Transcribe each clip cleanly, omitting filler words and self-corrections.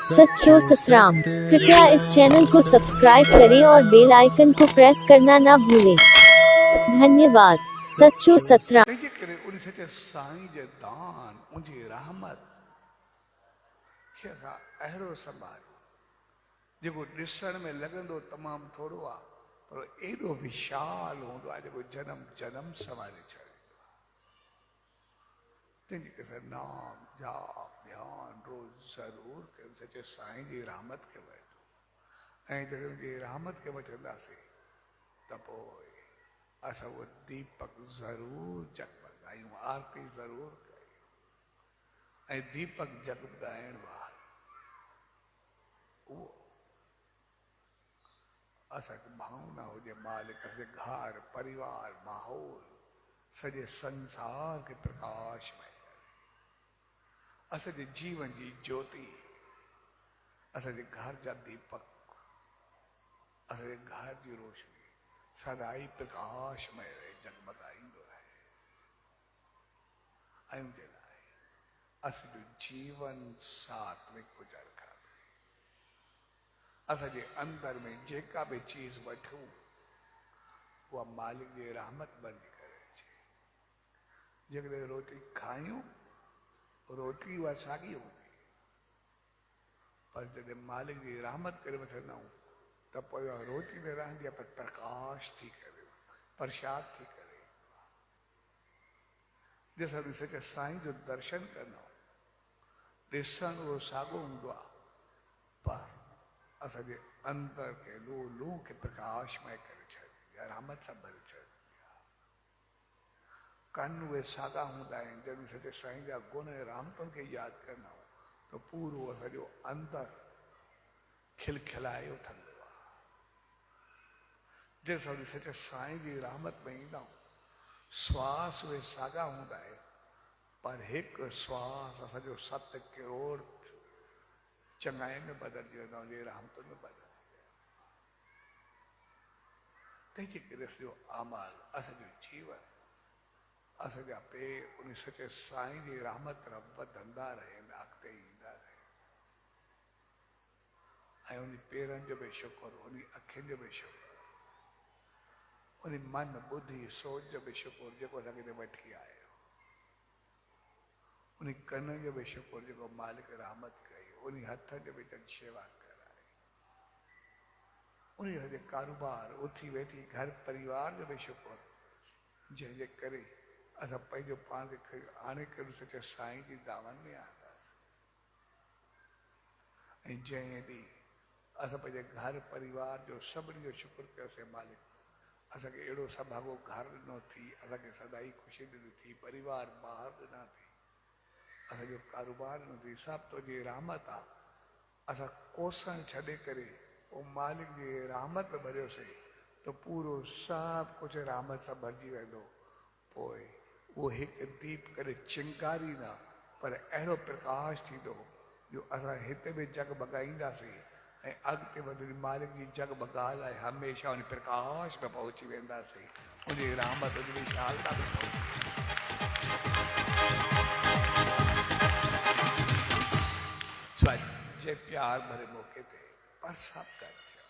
सच्चो सतराम। कृपया इस चैनल को सब्सक्राइब करें और बेल आइकन को प्रेस करना ना भूलें। धन्यवाद। सच्चो सतराम। तंहिंजे करे उन सचे साईं जे दान उनजी रहमत खे असां अहिड़ो संभालियो जेको ॾिसण में लॻंदो तमामु थोरो आहे पर एॾो विशाल हूंदो आहे जेको जन्म जन्म संभाले छॾींदो आहे। तंहिंजे करे नाम जाप ध्यान रोज़ ज़रूर कयो सचे साईं जी रहमत खे वठो ऐं जॾहिं उनजी रहमत खे वठंदासीं त पोइ असां उहो दीपक ज़रूर जगमगायूं आरती ज़रूर कयूं ऐं दीपक जगमगाइण वार उहो असांखे भावना हुजे मालिक असांजे घर परिवार माहौल सॼे संसार खे प्रकाशमय करे असांजे जीवन जी ज्योति असांजे घर जा दीपक असांजे घर जी रोशनी सदाई प्रकाशमय रहे जगमगाईंदो रहे ऐं उनजे लाइ असांजो जीवन सात्विक गुज़र करे असांजे अंदर में जेका बि चीज़ वठूं उहा मालिक जी रहमत बणिजी करे अचे। जेकॾहिं रोटी खायूं रोटी उहा साॻी हूंदी पर जॾहिं मालिक जी रहमत करे वठंदा आहियूं त पोइ उहा रोटी में रहंदी आहे पर प्रकाश थी करे प्रसाद थी करे जैसा बि सचे साईं जो दर्शन कंदा आहियूं ॾिसण उहो साॻियो हूंदो आहे पर असांजे अंदर खे लू लू खे प्रकाशमय करे छॾींदी आहे रहमत सां भरे छॾींदी आहे। कन उहे साॻा हूंदा आहिनि जॾहिं सचे साईं जा गुण ऐं रहमतुनि खे यादि कंदा आहियूं त पूरो असांजो अंदर खिलखिलाए उथंदो आहे। जंहिंसां बि सचे साईं जी रहमत में ईंदा आहियूं श्वास उहे साॻा हूंदा आहिनि पर हिकु श्वास असांजो 7 करोड़ चङाई में बदिलजी वेंदो आहे रहमतुनि में बदिलजी वेंदो तंहिंजे करे असांजो अमल असांजो जीवन असांजा पेर उन सचे साईं जी रहमत तरफ़ वधंदा रहनि अॻिते ईंदा रहनि ऐं उन पेरनि जो बि शुक्र उन अखियुनि जो बि शुक्र उन मन बुद्धि सोच जो बि शुक्र जेको असांखे हिते वठी आयो उन कन जो बि शुक्र जेको मालिक रहमत कई उन हथ जो बि जन शेवा कराई उन सॼे कारोबार उथी वेठी घर परिवार जो बि शुक्र जंहिंजे करे असां पंहिंजो पाण खे आणे करे सचे साईं जी दामन में आंदासीं ऐं जंहिं ॾींहुं असां पंहिंजे घर परिवार जो सभिनी जो शुक्र कयोसीं मालिक असांखे अहिड़ो सभागो घर ॾिनो थी असांखे सदाई ख़ुशी ॾिनी थी परिवार ॿार ॾिना थी असांजो कारोबार ॾिनो थी सभु तुंहिंजी रहमत आहे असां कोसण छॾे करे पोइ मालिक जी रहमत में भरियोसीं त पूरो सभु कुझु रहमत सां भरिजी वेंदो पोइ उहो हिकु दीप करे चिंगारींदा पर अहिड़ो प्रकाश थींदो जो असां हिते बि जगमगाईंदासीं ऐं अॻिते वधी मालिक जी जगमगाल आहे हमेशह उन प्रकाश में पहुची वेंदासीं उनजी रहमत उन विशालता में जे प्यार भरे मौके ते परसाद कर थियो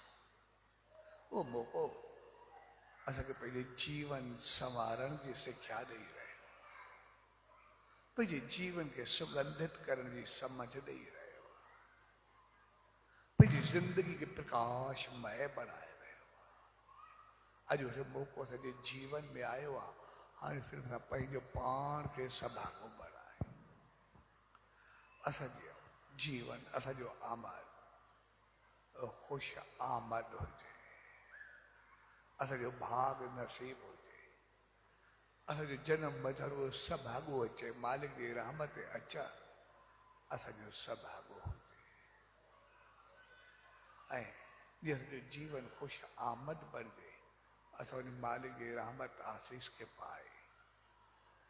उहो मौक़ो असांखे पंहिंजे जीवन संवारण जी सिख्या ॾेई रहियो पंहिंजे जीवन खे सुगंधित करण जी समझ ॾेई रहियो पंहिंजी ज़िंदगी खे प्रकाशमय बणाए रहियो अॼु उहो मौक़ो असांजे जीवन में आयो आहे हाणे सिर्फ़ु असां पंहिंजो पाण खे सभागो बणायूं असांजो जीवन असांजो अमल ख़ुशि आमद हुजे असांजो भाग नसीब हुजे असांजो जनम मजरो सभागो अचे मालिक जी रहमत अचा असांजो सभागो हुजे ऐं जीअं असांजो जीवन ख़ुशि आमद बणिजे असां उन मालिक जी रहमत आसीस खे पाए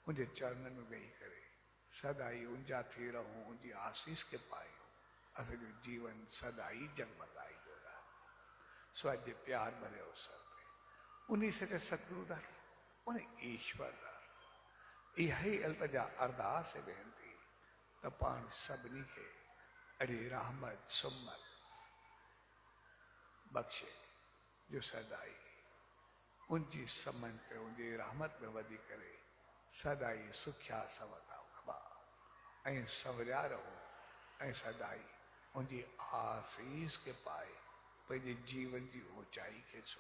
उनजे चरणनि में वेही करे सदाई उनजा थी रहूं उनजी आसीस खे पायूं असांजो जीवन सदाई जगमगाईंदो रहे सो अॼु जे प्यार भरे अवसर ते उन सचे सतगुरु दा उन ईश्वर दा इहा ई अल्तजा अरदास वेंदी त पाण सभिनी खे अरे रहमत सुम्मत बख्शे जो सदाई उनजी समन ते उनजी रहमत में वधी करे सदाई सुखिया सवता खबा ऐं सवरिया रहो ऐं सदाई उनजी आसीस के पाए पंहिंजे जीवन जी ऊंचाई खे छो